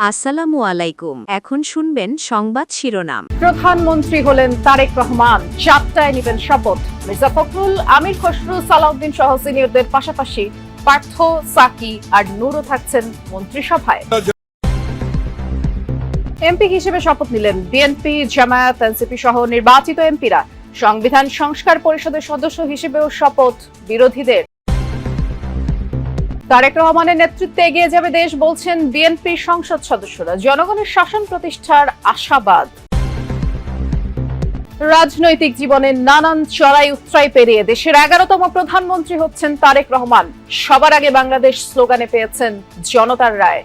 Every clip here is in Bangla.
আসসালামু আলাইকুম। এখন শুনবেন সংবাদ শিরোনাম। প্রধানমন্ত্রী হলেন তারেক রহমান, 4টায় নেবেন শপথ। মির্জা ফখরুল, আমির খসরু, সালাউদ্দিন সহ সিনিয়রদের পাশাপাশি পার্থ, সাকি আর নূরও থাকছেন মন্ত্রিসভায়। এমপি হিসেবে শপথ নিলেন বিএনপি, জামায়াত, এনসিপি সহ নির্বাচিত এমপিরা। সংবিধান সংস্কার পরিষদের সদস্য হিসেবেও শপথ বিরোধীদের। তারেক রহমানের নেতৃত্বে এগিয়ে যাবে দেশ, বলছেন বিএনপির সংসদ সদস্যরা। জনগণের শাসন প্রতিষ্ঠার আশাবাদ। রাজনৈতিক জীবনের নানান চড়াই উতরাই পেরিয়ে দেশের 11তম প্রধানমন্ত্রী হচ্ছেন তারেক রহমান। সবার আগে বাংলাদেশ স্লোগানে পেয়েছেন জনতার রায়।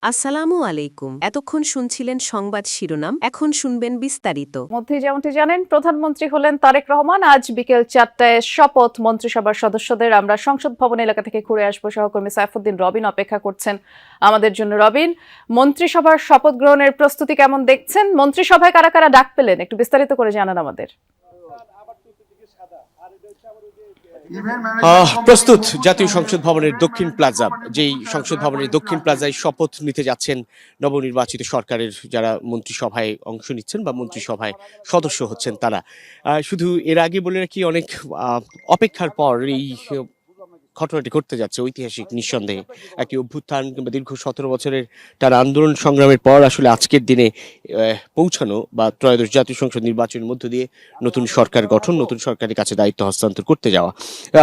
আসসালামু আলাইকুম। এতক্ষণ শুনছিলেন সংবাদ শিরোনাম, এখন শুনবেন বিস্তারিত। মধ্যে যেমনটি জানেন, প্রধানমন্ত্রী হলেন তারেক রহমান। আজ বিকেল 4টায় শপথ মন্ত্রিসভার সদস্যদের। আমরা সংসদ ভবন এলাকা থেকে ঘুরে আসবো। সহকর্মী সাইফুদ্দিন রবিন অপেক্ষা করছেন আমাদের জন্য। রবিন, মন্ত্রিসভার শপথ গ্রহণের প্রস্তুতি কেমন দেখছেন? মন্ত্রিসভায় কারা কারা ডাক পেলেন, একটু বিস্তারিত করে জানান আমাদের। প্রস্তুত জাতীয় সংসদ ভবনের দক্ষিণ প্লাজা, যেই সংসদ ভবনের দক্ষিণ প্লাজায় শপথ নিতে যাচ্ছেন নবনির্বাচিত সরকারের যারা মন্ত্রিসভায় অংশ নিচ্ছেন বা মন্ত্রিসভায় সদস্য হচ্ছেন তারা। শুধু এর আগে বলে রাখি, অনেক অপেক্ষার পর এই ঘটনাটি ঘটতে যাচ্ছে। ঐতিহাসিক, নিঃসন্দেহে একটি অভ্যুত্থান কিংবা দীর্ঘ 17 বছরের তার আন্দোলন সংগ্রামের পর আসলে আজকের দিনে পৌঁছানো বা ত্রয়োদশ জাতীয় সংসদ নির্বাচনের মধ্য দিয়ে নতুন সরকার গঠন, নতুন সরকারের কাছে দায়িত্ব হস্তান্তর করতে যাওয়া।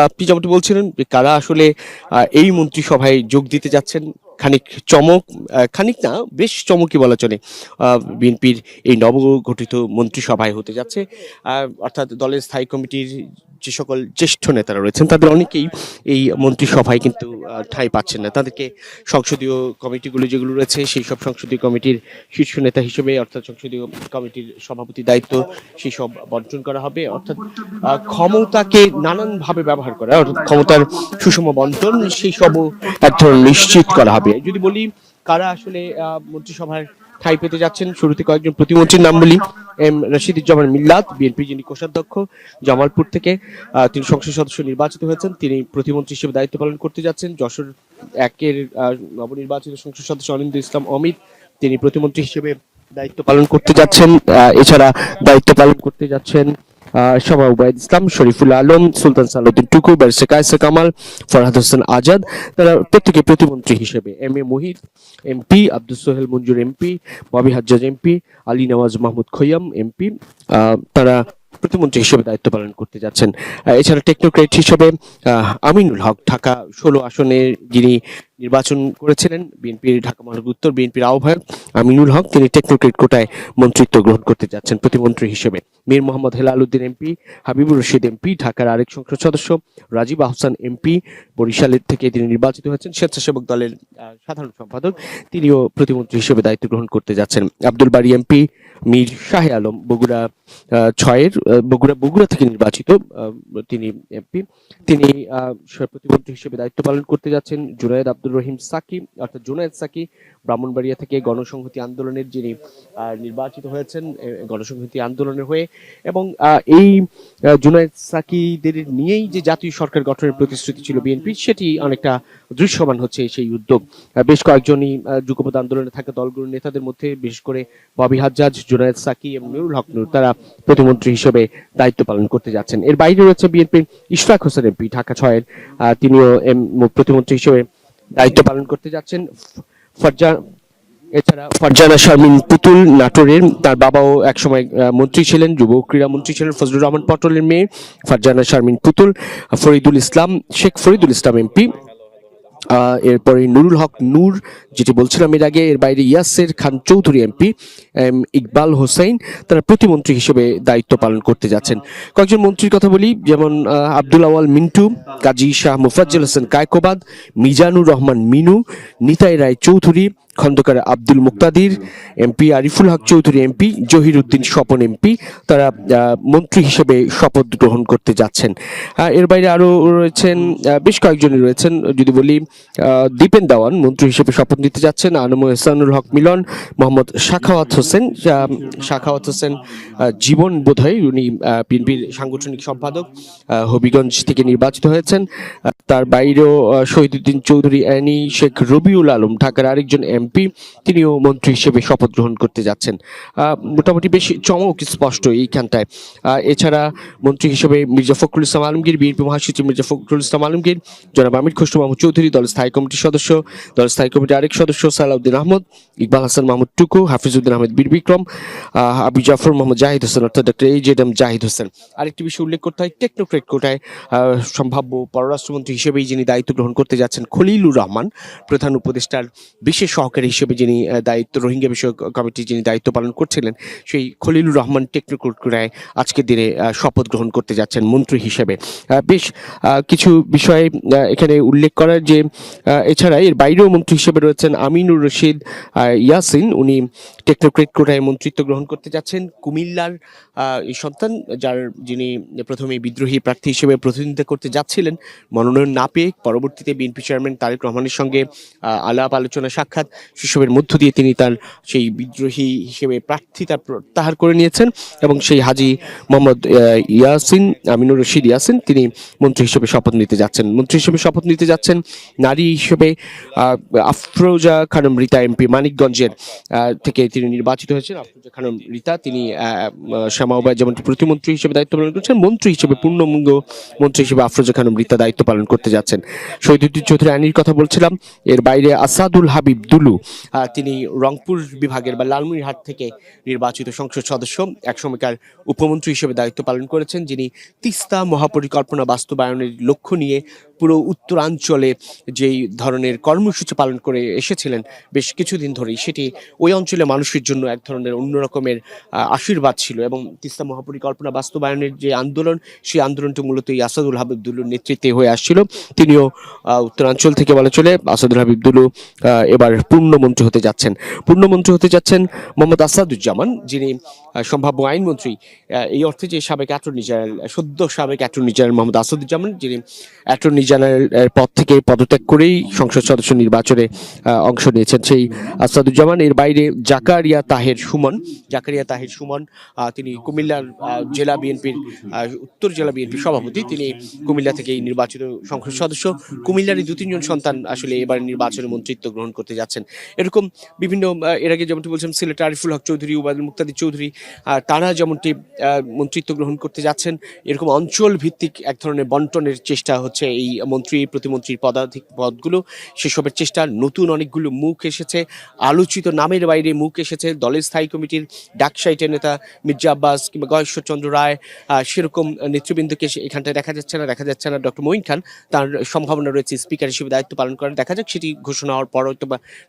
আপনি যেমনটি বলছিলেন যে কারা আসলে এই মন্ত্রিসভায় যোগ দিতে যাচ্ছেন, খানিক চমক, খানিক না বেশ চমকই বলা চলে। বিএনপির এই নবগঠিত মন্ত্রিসভায় হতে যাচ্ছে, অর্থাৎ দলের স্থায়ী কমিটির যে সকল জ্যেষ্ঠ নেতারা রয়েছেন তাদের অনেকেই এই মন্ত্রিসভায় কিন্তু ঠাঁই পাচ্ছেন না। তাদেরকে সংসদীয় কমিটিগুলো যেগুলো রয়েছে সেই সব সংসদীয় কমিটির শীর্ষ নেতা হিসেবে, অর্থাৎ সংসদীয় কমিটির সভাপতির দায়িত্ব সেই সব বন্টন করা হবে। অর্থাৎ ক্ষমতাকে নানানভাবে ব্যবহার করা, অর্থাৎ ক্ষমতার সুষম বন্টন, সেই সবও এক ধরনের নিশ্চিত করা হবে। যদি বলি কারা আসলে মন্ত্রিসভার ঠাঁই পেতে যাচ্ছেন, শুরুতে কয়েকজন প্রতিমন্ত্রীর নাম বলি। এম রশিদুজ্জামান মিল্লাত, বিএনপি যিনি কোষাধ্যক্ষ, জামালপুর থেকে তিনি সংসদ সদস্য নির্বাচিত হয়েছেন, তিনি প্রতিমন্ত্রী হিসেবে দায়িত্ব পালন করতে যাচ্ছেন। যশোর 1-এর নবনির্বাচিত সংসদ সদস্য অনিন্দ্য ইসলাম অমিত, তিনি প্রতিমন্ত্রী হিসেবে দায়িত্ব পালন করতে যাচ্ছেন। এছাড়া দায়িত্ব পালন করতে যাচ্ছেন শামা উবাইদ ইসলাম, শরীফুল আলম, সুলতান সালাউদ্দিন টুকু, ব্যারিস্টার কায়েসা কামাল, ফরহাদ হোসেন আজাদ, তারা প্রত্যেকে প্রতিমন্ত্রী হিসেবে। M A Muhith MP, Abdul Sohel Manzur MP, Bobby Hajjaj MP, Ali Nawaz Mahmud Khayyam MP, তারা প্রতিমন্ত্রী হিসেবে দায়িত্ব পালন করতে যাচ্ছেন। এছাড়া টেকনোক্রেট হিসেবে আমিনুল হক, ঢাকা 16 আসনে যিনি নির্বাচন করেছিলেন, বিএনপির ঢাকা মহানগর উত্তর বিএনপির আহ্বায়ক আমিনুল হক, তিনি টেকনোক্রেট কোটায় মন্ত্রিত্ব গ্রহণ করতে যাচ্ছেন প্রতিমন্ত্রী হিসেবে। মীর মোহাম্মদ হেলাল উদ্দিন এমপি, হাবিবুর রশিদ এমপি, ঢাকার আরেক সংসদ সদস্য, রাজীব আহসান এমপি, বরিশালের থেকে তিনি নির্বাচিত হয়েছেন, স্বেচ্ছাসেবক দলের সাধারণ সম্পাদক, তিনিও প্রতিমন্ত্রী হিসেবে দায়িত্ব গ্রহণ করতে যাচ্ছেন। আব্দুল বারী এমপি, মীর শাহে আলম, বগুড়া 6-এর বগুড়া থেকে নির্বাচিত তিনি এমপি, তিনি প্রতিমন্ত্রী হিসেবে দায়িত্ব পালন করতে যাচ্ছেন। জুনায়েদ আব্দুর রহিম সাকি, অর্থাৎ জুনায়েদ সাকি, ব্রাহ্মণবাড়িয়া থেকে গণসংহতি আন্দোলনের যিনি নির্বাচিত হয়েছেন গণসংহতি আন্দোলনের হয়ে, এবং এই জুনায়েদ সাকিদের নিয়েই যে জাতীয় সরকার গঠনের প্রতিশ্রুতি ছিল বিএনপি, সেটি অনেকটা দৃশ্যমান হচ্ছে সেই উদ্যোগ। বেশ কয়েকজনই যুগপৎ আন্দোলনে থাকা দলগুলোর নেতাদের মধ্যে, বিশেষ করে ববি হাজ্জাজ, জুনায়েদ সাকি এবং নুরুল হক নূর, তারা প্রতিমন্ত্রী হিসেবে দায়িত্ব পালন করতে যাচ্ছেন। এর বাইরে রয়েছে বিএনপির ইশফাক হোসেন এমপি, ঢাকা 6-এর, তিনিও প্রতিমন্ত্রী হিসেবে দায়িত্ব পালন করতে যাচ্ছেন। এছাড়া ফারজানা শারমিন পুতুল, নাটোরের, তার বাবাও একসময় মন্ত্রী ছিলেন, যুব ক্রীড়া মন্ত্রী ছিলেন ফজলুর রহমান পটলের মেয়ে ফারজানা শারমিন পুতুল। ফরিদুল ইসলাম, শেখ ফরিদুল ইসলাম এমপি, এরপরে নুরুল হক নূর, যেটি বলছিলাম এর আগে। এর বাইরে ইয়াসের খান চৌধুরী এমপি, ইকবাল হোসেন, তারা প্রতিমন্ত্রী হিসেবে দায়িত্ব পালন করতে যাচ্ছেন। কয়েকজন মন্ত্রীর কথা বলি, যেমন আব্দুল আওয়াল মিন্টু, কাজী শাহ মুফাজ্জল হোসেন কায়কোবাদ, মিজানুর রহমান মিনু, নিতাই রায় চৌধুরী, খন্দকার আব্দুল মুক্তাদির MP, Ariful Haque Chowdhury MP, Zahir Uddin Swapan MP, তারা মন্ত্রী হিসেবে শপথ গ্রহণ করতে যাচ্ছেন। এর বাইরে আরো রয়েছেন বেশ কয়েকজনই রয়েছেন। যদি বলি দীপেন দাওয়ান মন্ত্রী হিসেবে শপথ নিতে যাচ্ছেন, আনম এহসানুল হক মিলন, মোহাম্মদ শাখাওয়াত হোসেন জীবন বোধহয়, উনি বিএনপির সাংগঠনিক সম্পাদক, হবিগঞ্জ থেকে নির্বাচিত হয়েছেন। তার বাইরেও শহীদুদ্দিন চৌধুরী অ্যানি, শেখ রবিউল আলম, ঢাকার আরেকজন এমপি, তিনিও মন্ত্রী হিসেবে শপথ গ্রহণ করতে যাচ্ছেন। মোটামুটি বেশ চমক স্পষ্ট এইখানটায়। এছাড়া মন্ত্রী হিসেবে মির্জা ফখরুল ইসলাম আলমগীর, বিএনপি মহাসচিব মির্জা ফখরুল ইসলাম আলমগীর, জনাব আমির খসরু মাহমুদ চৌধুরী, দলের স্থায়ী কমিটির সদস্য, দলের স্থায়ী কমিটির আরেক সদস্য সালাউদ্দিন আহমদ, ইকবাল হাসান মাহমুদ টুকু, হাফিজউদ্দিন আহমেদ বীর বিক্রম, আবু জাফর মোহাম্মদ জাহিদ হোসেন অর্থাৎ ডক্টর AJM জাহিদ হোসেন। আরেকটি বিষয় উল্লেখ করতে হয়, টেকনোক্রেট কোটায় সম্ভাব্য পররাষ্ট্রমন্ত্রী হিসেবেই যিনি দায়িত্ব গ্রহণ করতে যাচ্ছেন খলিলুর রহমান, প্রধান উপদেষ্টার বিশেষ সহকারী হিসেবে যিনি দায়িত্ব, রোহিঙ্গা বিষয়ক কমিটি যিনি দায়িত্ব পালন করছিলেন, সেই খলিলুর রহমান টেকনোক্রেট কোটায় আজকের দিনে শপথ গ্রহণ করতে যাচ্ছেন মন্ত্রী হিসেবে। বেশ কিছু বিষয় এখানে উল্লেখ করার যে এছাড়া এর বাইরেও মন্ত্রী হিসেবে রয়েছেন আমিনুর রশিদ ইয়াসিন, উনি টেকনোক্রেট কোটায় মন্ত্রিত্ব গ্রহণ করতে যাচ্ছেন। কুমিল্লার এই সন্তান, যিনি প্রথমে বিদ্রোহী প্রার্থী হিসেবে প্রতিদ্বন্দ্বিতা করতে যাচ্ছিলেন, মনোনয়ন না পেয়ে পরবর্তীতে বিএনপি চেয়ারম্যান তারেক রহমানের সঙ্গে আলাপ আলোচনা সাক্ষাৎ সেসবের মধ্য দিয়ে তিনি তার সেই বিদ্রোহী হিসেবে প্রার্থিতা প্রত্যাহার করে নিয়েছেন এবং সেই হাজী মোহাম্মদ ইয়াসিন, আমিনুর রশিদ ইয়াসিন, তিনি মন্ত্রী হিসেবে শপথ নিতে যাচ্ছেন। মন্ত্রী হিসেবে শপথ নিতে যাচ্ছেন নারী হিসেবে আফরোজা খানম রিতা এমপি, মানিকগঞ্জের থেকে তিনি নির্বাচিত হয়েছেন। আফরোজা খানম রিতা, তিনি শ্যামাবাই যেমন প্রতিমন্ত্রী হিসেবে দায়িত্ব পালন করছেন, মন্ত্রী হিসেবে পূর্ণাঙ্গ মন্ত্রী হিসেবে আফরোজা খানম রিতা দায়িত্ব পালন করতে যাচ্ছেন। শহীদুদ্দিন চৌধুরী আইনির কথা বলছিলাম। এর বাইরে আসাদুল হাবিব দুলু, তিনি রংপুর বিভাগের বা লালমনিরহাট থেকে নির্বাচিত সংসদ সদস্য, একসময়কার উপমন্ত্রী হিসেবে দায়িত্ব পালন করেছেন, যিনি তিস্তা মহাপরিকল্পনা বাস্তবায়নের লক্ষ্য নিয়ে পুরো উত্তরাঞ্চলে যেই ধরনের কর্মসূচি পালন করে এসেছিলেন বেশ কিছুদিন ধরেই, সেটি ওই অঞ্চলে মানুষের জন্য এক ধরনের অন্য রকমের আশীর্বাদ ছিল। এবং তিস্তা মহাপরিকল্পনা বাস্তবায়নের যে আন্দোলন, সেই আন্দোলনটি মূলত এই আসাদুল হাবিব দুলুর নেতৃত্বে হয়ে আসছিল। তিনিও উত্তরাঞ্চল থেকে বলা চলে আসাদুল হাবিব দুলু এবার পূর্ণমন্ত্রী হতে যাচ্ছেন। পূর্ণমন্ত্রী হতে যাচ্ছেন মোহাম্মদ আসাদুজ্জামান, যিনি সম্ভাব্য আইনমন্ত্রী। এই অর্থে যে সাবেক অ্যাটর্নি জেনারেল, সদ্য সাবেক অ্যাটর্নি জেনারেল মোহাম্মদ আসাদুজ্জামান, যিনি অ্যাটর্নি জেনারেল পদ থেকে পদত্যাগ করেই সংসদ সদস্য নির্বাচনে অংশ নিয়েছেন, সেই আসাদুজ্জামান। এর বাইরে জাকারিয়া তাহের সুমন, তিনি কুমিল্লার জেলা বিএনপির উত্তর জেলা বিএনপির সভাপতি, তিনি কুমিল্লা থেকেই নির্বাচিত সংসদ সদস্য। কুমিল্লারই 2-3 জন সন্তান আসলে এবার নির্বাচনে মন্ত্রিত্ব গ্রহণ করতে যাচ্ছেন। এরকম বিভিন্ন, এর আগে যেমনটি বলছেন সিলেট আরিফুল হক চৌধুরী, উবায়দুল মুক্তাদির চৌধুরী, তারা যেমনটি মন্ত্রিত্ব গ্রহণ করতে যাচ্ছেন, এরকম অঞ্চল ভিত্তিক এক ধরনের বন্টনের চেষ্টা হচ্ছে এই মন্ত্রী প্রতিমন্ত্রীর পদগুলো, সেসবের চেষ্টা। নতুন অনেকগুলো মুখ এসেছে, আলোচিত নামের বাইরে মুখ এসেছে। দলের স্থায়ী কমিটির ডাকসাইটের নেতা মির্জা আব্বাস কিংবা গয়েশ্বরচন্দ্র রায়, সেরকম নেতৃবৃন্দকে এখানটায় দেখা যাচ্ছে না। ডক্টর মঈন খান, তার সম্ভাবনা রয়েছে স্পিকার হিসেবে দায়িত্ব পালন করার। দেখা যাক সেটি ঘোষণা হওয়ার পর হয়তো বা